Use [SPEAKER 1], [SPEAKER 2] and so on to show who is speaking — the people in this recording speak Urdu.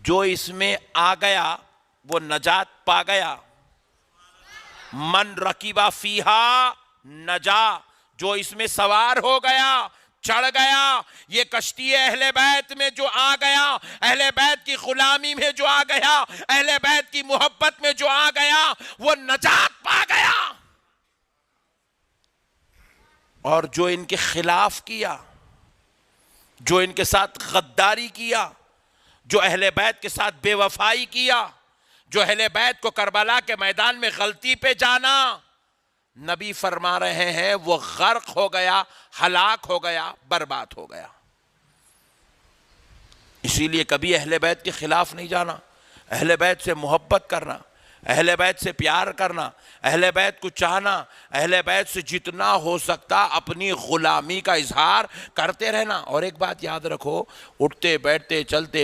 [SPEAKER 1] جو اس میں آ گیا وہ نجات پا گیا. من رکیبہ فیہا نجا, جو اس میں سوار ہو گیا, چڑھ گیا, یہ کشتی اہل بیت میں جو آ گیا, اہل بیت کی غلامی میں جو آ گیا, اہل بیت کی محبت میں جو آ گیا, وہ نجات پا گیا. اور جو ان کے خلاف کیا, جو ان کے ساتھ غداری کیا, جو اہل بیت کے ساتھ بے وفائی کیا, جو اہل بیت کو کربلا کے میدان میں غلطی پہ جانا, نبی فرما رہے ہیں وہ غرق ہو گیا, ہلاک ہو گیا, برباد ہو گیا. اسی لیے کبھی اہل بیت کے خلاف نہیں جانا, اہل بیت سے محبت کرنا, اہل بیت سے پیار کرنا, اہل بیت کو چاہنا, اہل بیت سے جتنا ہو سکتا اپنی غلامی کا اظہار کرتے رہنا. اور ایک بات یاد رکھو, اٹھتے بیٹھتے چلتے